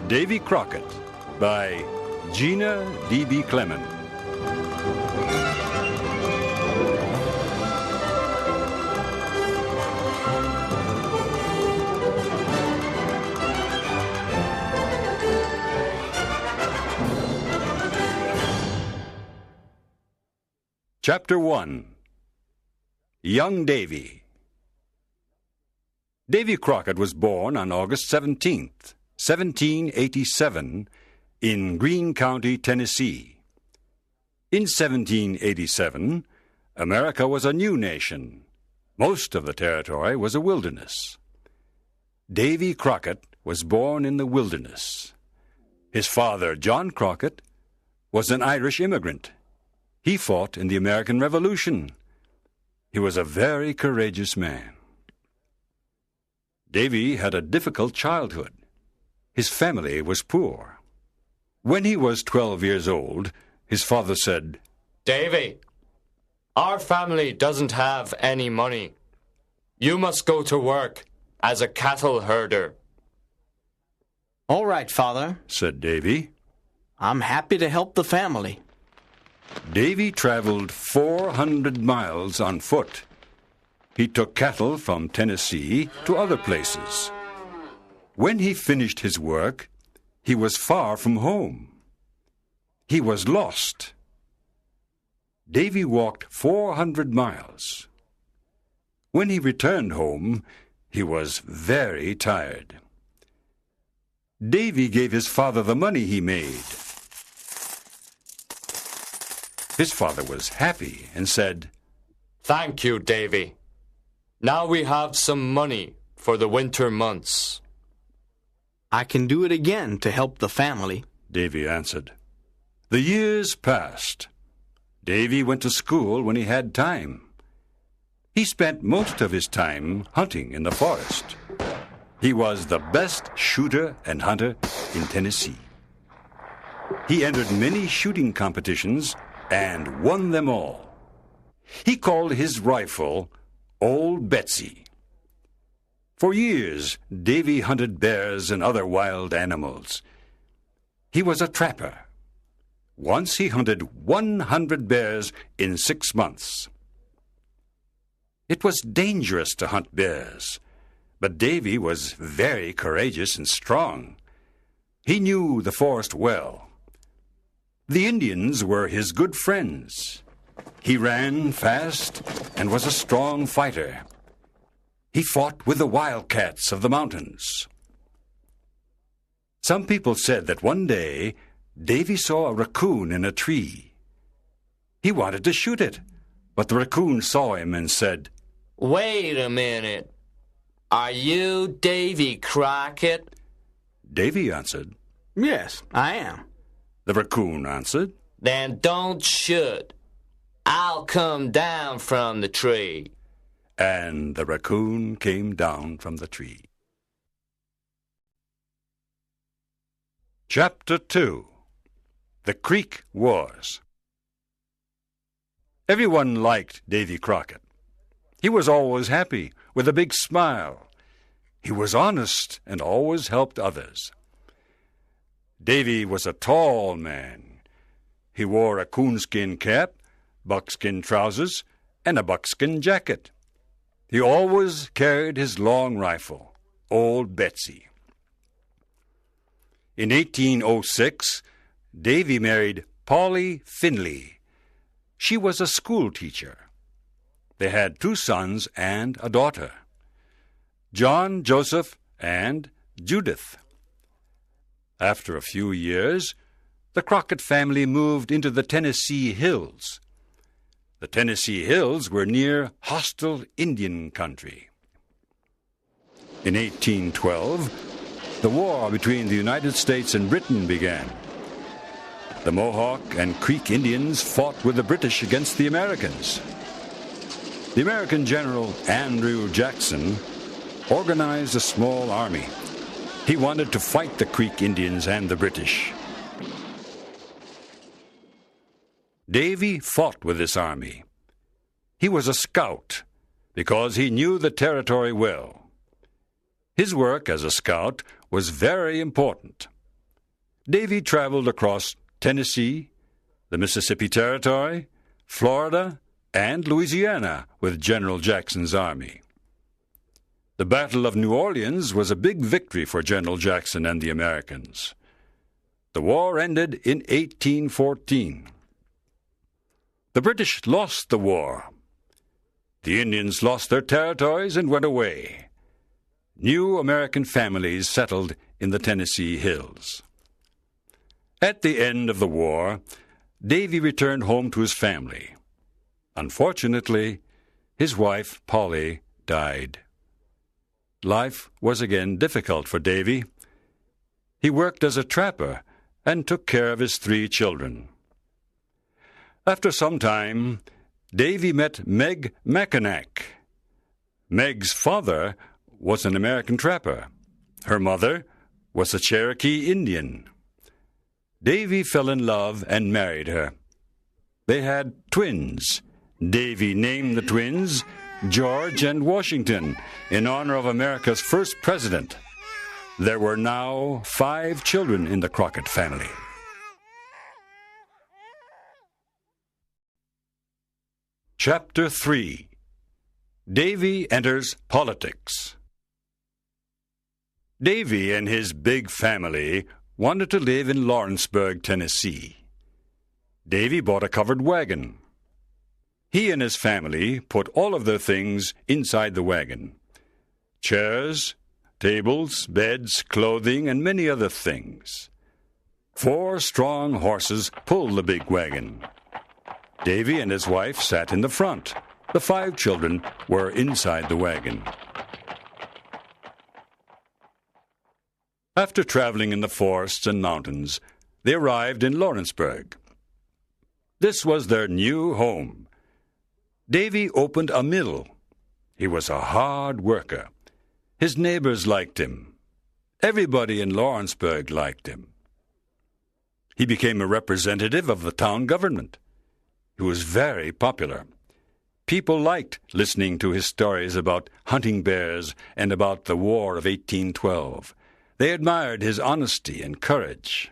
Davy Crockett by Gina D.B. Clement. Chapter 1. Young Davy. Davy Crockett was born on August 17th, 1787, in Greene County, Tennessee. In 1787, America was a new nation. Most of the territory was a wilderness. Davy Crockett was born in the wilderness. His father, John Crockett, was an Irish immigrant. He fought in the American Revolution. He was a very courageous man. Davy had a difficult childhood. His family was poor. When he was 12 years old, his father said, "Davy, our family doesn't have any money. You must go to work as a cattle herder." "All right, Father," said Davy. "I'm happy to help the family." Davy traveled 400 miles on foot. He took cattle from Tennessee to other places. When he finished his work, he was far from home. He was lost. Davy walked 400 miles. When he returned home, he was very tired. Davy gave his father the money he made. His father was happy and said, "Thank you, Davy. Now we have some money for the winter months." "I can do it again to help the family," Davy answered. The years passed. Davy went to school when he had time. He spent most of his time hunting in the forest. He was the best shooter and hunter in Tennessee. He entered many shooting competitions and won them all. He called his rifle Old Betsy. For years, Davy hunted bears and other wild animals. He was a trapper. Once he hunted 100 bears in 6 months. It was dangerous to hunt bears, but Davy was very courageous and strong. He knew the forest well. The Indians were his good friends. He ran fast and was a strong fighter. He fought with the wildcats of the mountains. Some people said that one day Davy saw a raccoon in a tree. He wanted to shoot it, but the raccoon saw him and said, "Wait a minute. Are you Davy Crockett?" Davy answered, "Yes, I am." The raccoon answered, "Then don't shoot. I'll come down from the tree." And the raccoon came down from the tree. Chapter 2. The Creek Wars. Everyone liked Davy Crockett. He was always happy, with a big smile. He was honest and always helped others. Davy was a tall man. He wore a coonskin cap, buckskin trousers, and a buckskin jacket. He always carried his long rifle, Old Betsy. In 1806, Davy married Polly Finley. She was a school teacher. They had 2 sons and a daughter, John, Joseph, and Judith. After a few years, the Crockett family moved into the Tennessee Hills. The Tennessee Hills were near hostile Indian country. In 1812, the war between the United States and Britain began. The Mohawk and Creek Indians fought with the British against the Americans. The American General Andrew Jackson organized a small army. He wanted to fight the Creek Indians and the British. Davy fought with this army. He was a scout because he knew the territory well. His work as a scout was very important. Davy traveled across Tennessee, the Mississippi Territory, Florida, and Louisiana with General Jackson's army. The Battle of New Orleans was a big victory for General Jackson and the Americans. The war ended in 1814. The British lost the war. The Indians lost their territories and went away. New American families settled in the Tennessee hills. At the end of the war, Davy returned home to his family. Unfortunately, his wife, Polly, died. Life was again difficult for Davy. He worked as a trapper and took care of his 3 children. After some time, Davy met Meg Mackinac. Meg's father was an American trapper. Her mother was a Cherokee Indian. Davy fell in love and married her. They had twins. Davy named the twins George and Washington in honor of America's first president. There were now 5 children in the Crockett family. Chapter 3. Davy enters politics. Davy and his big family wanted to live in Lawrenceburg, Tennessee. Davy bought a covered wagon. He and his family put all of their things inside the wagon: chairs, tables, beds, clothing, and many other things. 4 strong horses pulled the big wagon. Davy and his wife sat in the front. The 5 children were inside the wagon. After traveling in the forests and mountains, they arrived in Lawrenceburg. This was their new home. Davy opened a mill. He was a hard worker. His neighbors liked him. Everybody in Lawrenceburg liked him. He became a representative of the town government. He was very popular. People liked listening to his stories about hunting bears and about the War of 1812. They admired his honesty and courage.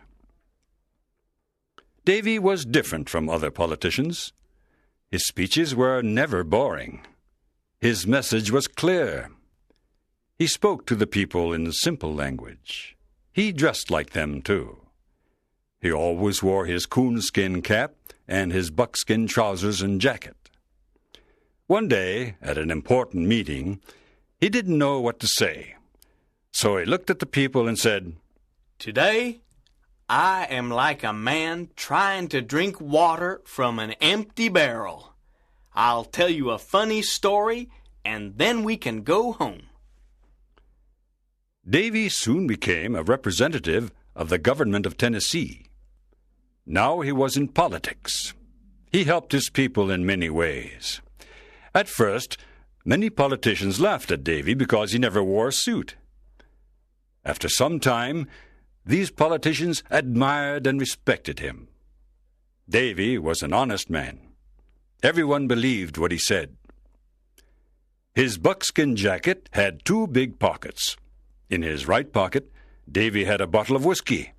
Davy was different from other politicians. His speeches were never boring. His message was clear. He spoke to the people in simple language. He dressed like them, too. He always wore his coonskin cap and his buckskin trousers and jacket. One day, at an important meeting, he didn't know what to say. So he looked at the people and said, "Today, I am like a man trying to drink water from an empty barrel. I'll tell you a funny story, and then we can go home." Davy soon became a representative of the government of Tennessee. Now he was in politics. He helped his people in many ways. At first, many politicians laughed at Davy because he never wore a suit. After some time, these politicians admired and respected him. Davy was an honest man. Everyone believed what he said. His buckskin jacket had 2 big pockets. In his right pocket, Davy had a bottle of whiskey.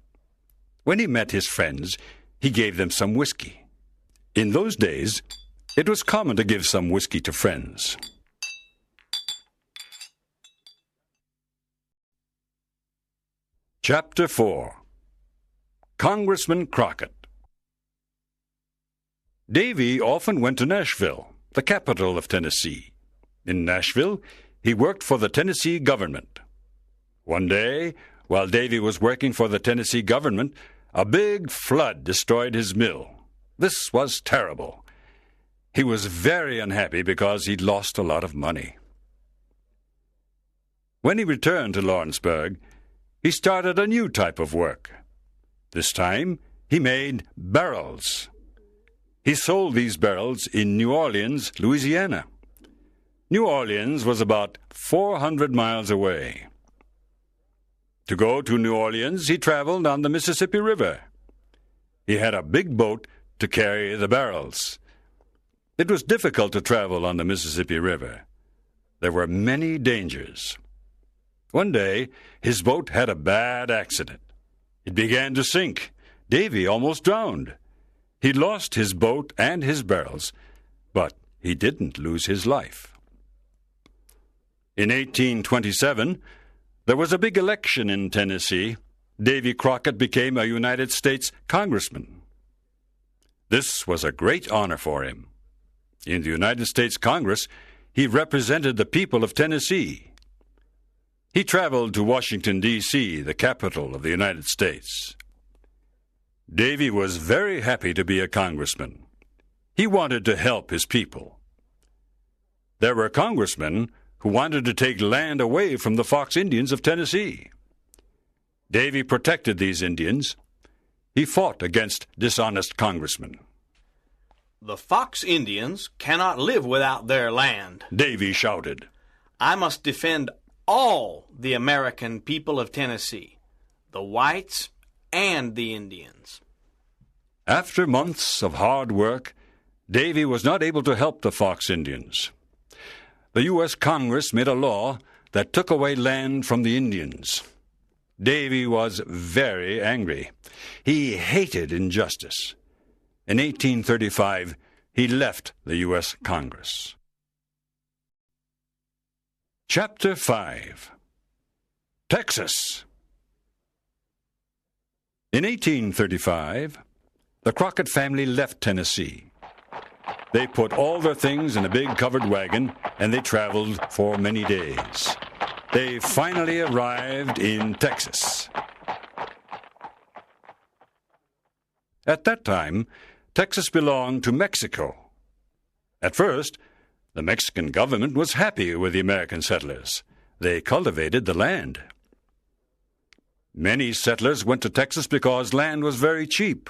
When he met his friends, he gave them some whiskey. In those days, it was common to give some whiskey to friends. Chapter 4. Congressman Crockett. Davy often went to Nashville, the capital of Tennessee. In Nashville, he worked for the Tennessee government. One day, while Davy was working for the Tennessee government, a big flood destroyed his mill. This was terrible. He was very unhappy because he'd lost a lot of money. When he returned to Lawrenceburg, he started a new type of work. This time, he made barrels. He sold these barrels in New Orleans, Louisiana. New Orleans was about 400 miles away. To go to New Orleans, he traveled on the Mississippi River. He had a big boat to carry the barrels. It was difficult to travel on the Mississippi River. There were many dangers. One day, his boat had a bad accident. It began to sink. Davy almost drowned. He lost his boat and his barrels, but he didn't lose his life. In 1827, there was a big election in Tennessee. Davy Crockett became a United States congressman. This was a great honor for him. In the United States Congress, he represented the people of Tennessee. He traveled to Washington, D.C., the capital of the United States. Davy was very happy to be a congressman. He wanted to help his people. There were congressmen who wanted to take land away from the Fox Indians of Tennessee. Davy protected these Indians. He fought against dishonest congressmen. The Fox Indians cannot live without their land, Davy shouted. I must defend all the American people of Tennessee, the whites and the Indians. After months of hard work, Davy was not able to help the Fox Indians. The U.S. Congress made a law that took away land from the Indians. Davy was very angry. He hated injustice. In 1835, he left the U.S. Congress. Chapter 5. Texas. In 1835, the Crockett family left Tennessee. They put all their things in a big covered wagon, and they traveled for many days. They finally arrived in Texas. At that time, Texas belonged to Mexico. At first, the Mexican government was happy with the American settlers. They cultivated the land. Many settlers went to Texas because land was very cheap.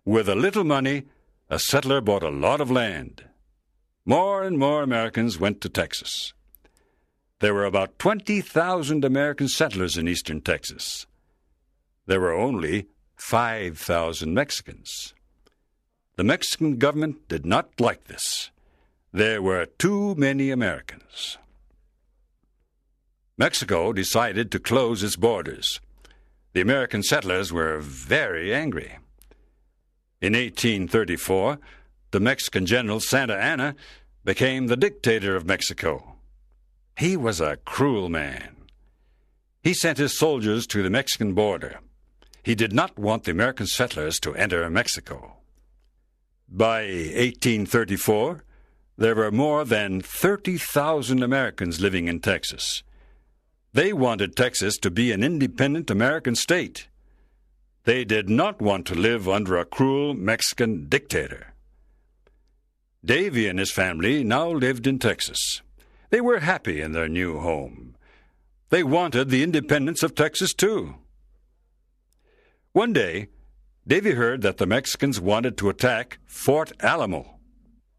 With a little money, a settler bought a lot of land. More and more Americans went to Texas. There were about 20,000 American settlers in eastern Texas. There were only 5,000 Mexicans. The Mexican government did not like this. There were too many Americans. Mexico decided to close its borders. The American settlers were very angry. In 1834, the Mexican general Santa Anna became the dictator of Mexico. He was a cruel man. He sent his soldiers to the Mexican border. He did not want the American settlers to enter Mexico. By 1834, there were more than 30,000 Americans living in Texas. They wanted Texas to be an independent American state. They did not want to live under a cruel Mexican dictator. Davy and his family now lived in Texas. They were happy in their new home. They wanted the independence of Texas, too. One day, Davy heard that the Mexicans wanted to attack Fort Alamo.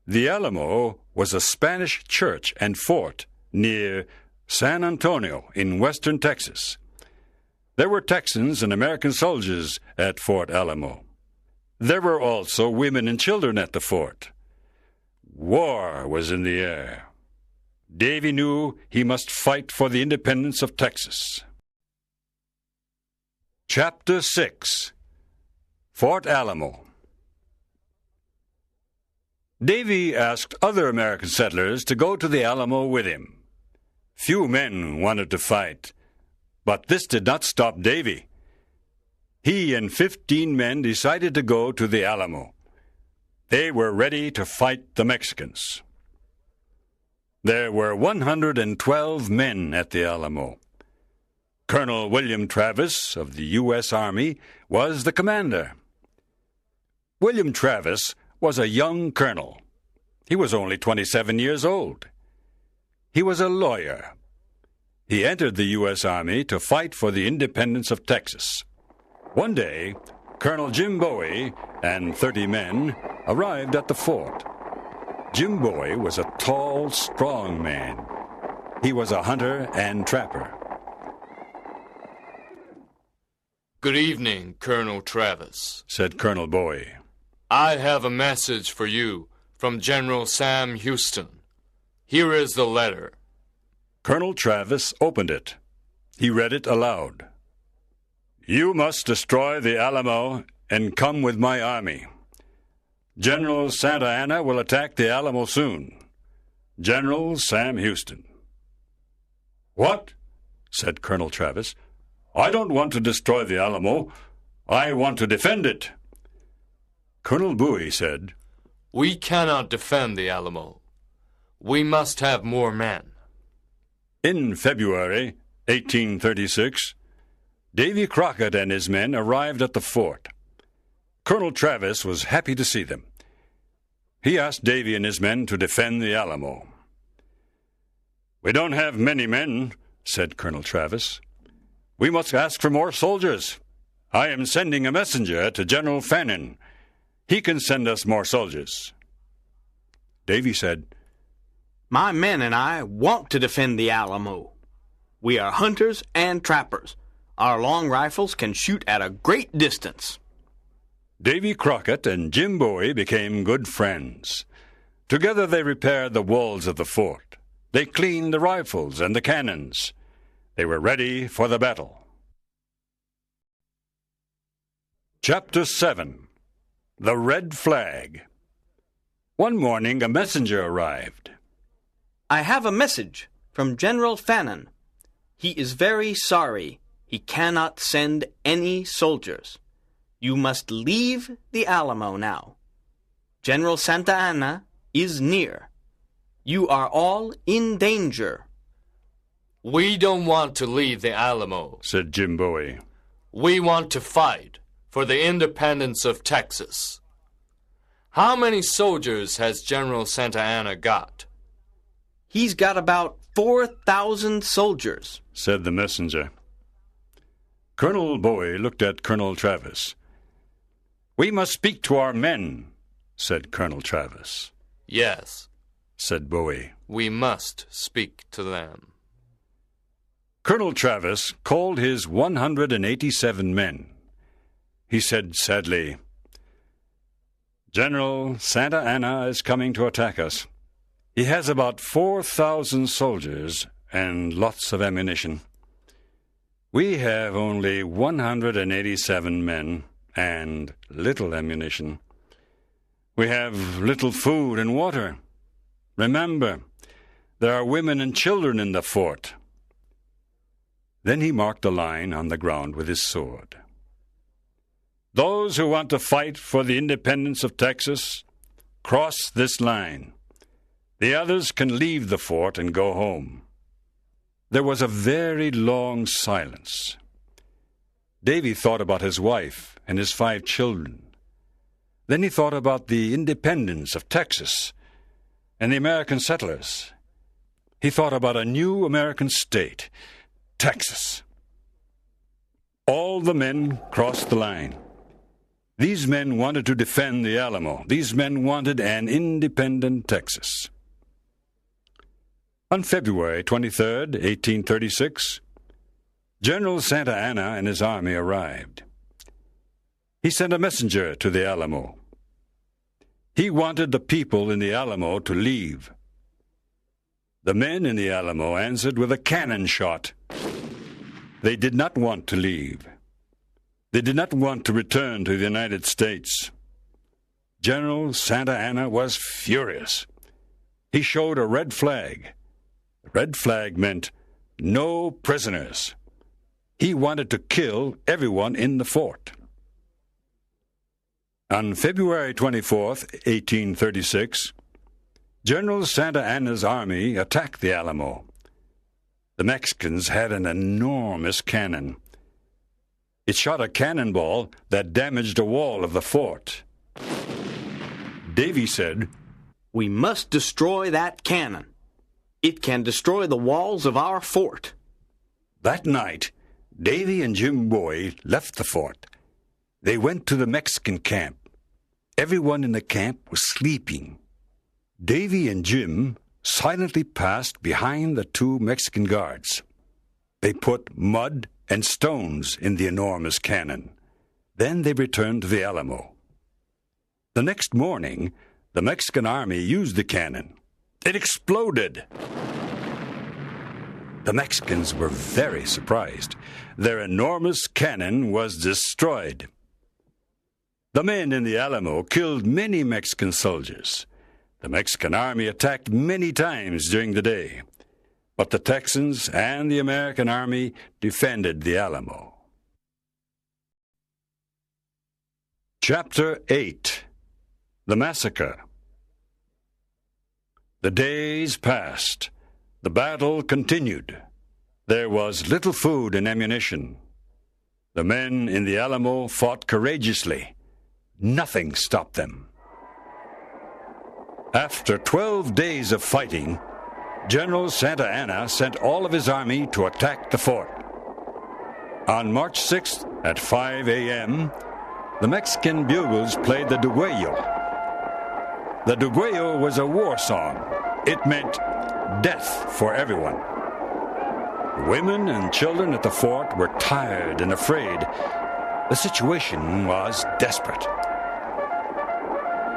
The Alamo was a Spanish church and fort near San Antonio in western Texas. There were Texans and American soldiers at Fort Alamo. There were also women and children at the fort. War was in the air. Davy knew he must fight for the independence of Texas. Chapter 6. Fort Alamo. Davy asked other American settlers to go to the Alamo with him. Few men wanted to fight, but this did not stop Davy. He and 15 men decided to go to the Alamo. They were ready to fight the Mexicans. There were 112 men at the Alamo. Colonel William Travis of the U.S. Army was the commander. William Travis was a young colonel. He was only 27 years old. He was a lawyer. He entered the U.S. Army to fight for the independence of Texas. One day, Colonel Jim Bowie and 30 men arrived at the fort. Jim Bowie was a tall, strong man. He was a hunter and trapper. Good evening, Colonel Travis, said Colonel Bowie. I have a message for you from General Sam Houston. Here is the letter. Colonel Travis opened it. He read it aloud. You must destroy the Alamo and come with my army. General Santa Anna will attack the Alamo soon. General Sam Houston. What? Said Colonel Travis. I don't want to destroy the Alamo. I want to defend it. Colonel Bowie said, We cannot defend the Alamo. We must have more men. In February 1836, Davy Crockett and his men arrived at the fort. Colonel Travis was happy to see them. He asked Davy and his men to defend the Alamo. We don't have many men, said Colonel Travis. We must ask for more soldiers. I am sending a messenger to General Fannin. He can send us more soldiers. Davy said, My men and I want to defend the Alamo. We are hunters and trappers. Our long rifles can shoot at a great distance. Davy Crockett and Jim Bowie became good friends. Together they repaired the walls of the fort. They cleaned the rifles and the cannons. They were ready for the battle. Chapter 7. The Red Flag. One morning a messenger arrived. I have a message from General Fannin. He is very sorry. He cannot send any soldiers. You must leave the Alamo now. General Santa Anna is near. You are all in danger. We don't want to leave the Alamo, said Jim Bowie. We want to fight for the independence of Texas. How many soldiers has General Santa Anna got? He's got about 4,000 soldiers, said the messenger. Colonel Bowie looked at Colonel Travis. We must speak to our men, said Colonel Travis. Yes, said Bowie. We must speak to them. Colonel Travis called his 187 men. He said sadly, General Santa Anna is coming to attack us. He has about 4,000 soldiers and lots of ammunition. We have only 187 men and little ammunition. We have little food and water. Remember, there are women and children in the fort. Then he marked a line on the ground with his sword. Those who want to fight for the independence of Texas, cross this line. The others can leave the fort and go home. There was a very long silence. Davy thought about his wife and his 5 children. Then he thought about the independence of Texas and the American settlers. He thought about a new American state, Texas. All the men crossed the line. These men wanted to defend the Alamo. These men wanted an independent Texas. On February 23, 1836, General Santa Anna and his army arrived. He sent a messenger to the Alamo. He wanted the people in the Alamo to leave. The men in the Alamo answered with a cannon shot. They did not want to leave. They did not want to return to the United States. General Santa Anna was furious. He showed a red flag. The red flag meant no prisoners. He wanted to kill everyone in the fort. On February 24, 1836, General Santa Anna's army attacked the Alamo. The Mexicans had an enormous cannon. It shot a cannonball that damaged a wall of the fort. Davy said, We must destroy that cannon. It can destroy the walls of our fort. That night, Davy and Jim Bowie left the fort. They went to the Mexican camp. Everyone in the camp was sleeping. Davy and Jim silently passed behind the 2 Mexican guards. They put mud and stones in the enormous cannon. Then they returned to the Alamo. The next morning, the Mexican army used the cannon. It exploded. The Mexicans were very surprised. Their enormous cannon was destroyed. The men in the Alamo killed many Mexican soldiers. The Mexican army attacked many times during the day, but the Texans and the American army defended the Alamo. Chapter 8. The Massacre. The days passed. The battle continued. There was little food and ammunition. The men in the Alamo fought courageously. Nothing stopped them. After 12 days of fighting, General Santa Anna sent all of his army to attack the fort. On March 6th at 5 a.m., the Mexican bugles played the Duguello. The Duguello was a war song. It meant death for everyone. Women and children at the fort were tired and afraid. The situation was desperate.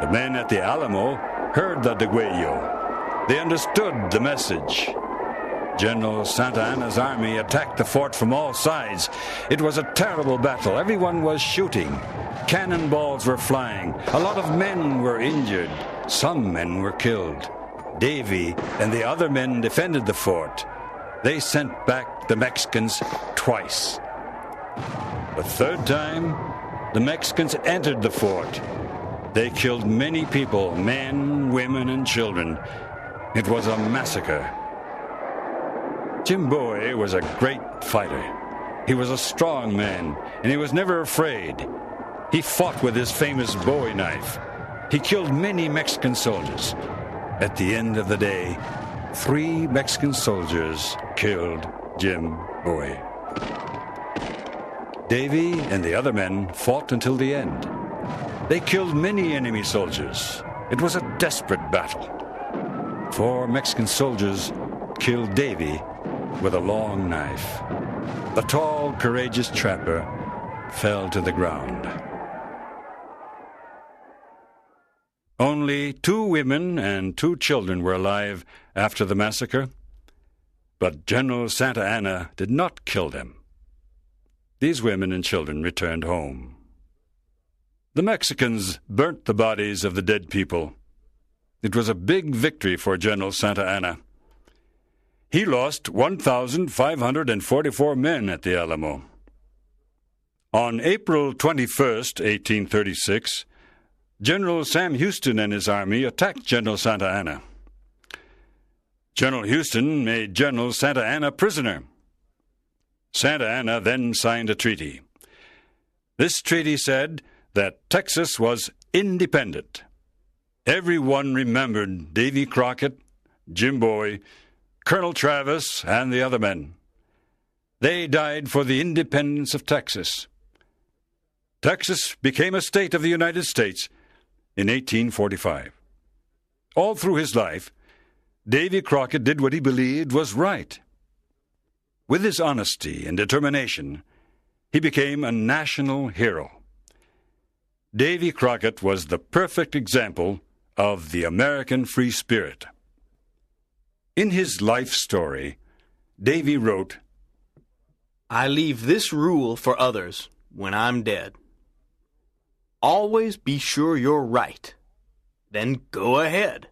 The men at the Alamo heard the Duguello. They understood the message. General Santa Anna's army attacked the fort from all sides. It was a terrible battle. Everyone was shooting. Cannonballs were flying. A lot of men were injured. Some men were killed. Davy and the other men defended the fort. They sent back the Mexicans twice. The third time, the Mexicans entered the fort. They killed many people, men, women, and children. It was a massacre. Jim Bowie was a great fighter. He was a strong man, and he was never afraid. He fought with his famous Bowie knife. He killed many Mexican soldiers. At the end of the day, 3 Mexican soldiers killed Jim Bowie. Davy and the other men fought until the end. They killed many enemy soldiers. It was a desperate battle. 4 Mexican soldiers killed Davy with a long knife. The tall, courageous trapper fell to the ground. Only 2 women and 2 children were alive after the massacre, but General Santa Anna did not kill them. These women and children returned home. The Mexicans burnt the bodies of the dead people. It was a big victory for General Santa Anna. He lost 1,544 men at the Alamo. On April 21st, 1836, General Sam Houston and his army attacked General Santa Anna. General Houston made General Santa Anna prisoner. Santa Anna then signed a treaty. This treaty said that Texas was independent. Everyone remembered Davy Crockett, Jim Bowie, Colonel Travis, and the other men. They died for the independence of Texas. Texas became a state of the United States in 1845. All through his life, Davy Crockett did what he believed was right. With his honesty and determination, he became a national hero. Davy Crockett was the perfect example of the American free spirit. In his life story, Davy wrote, I leave this rule for others when I'm dead. Always be sure you're right. Then go ahead.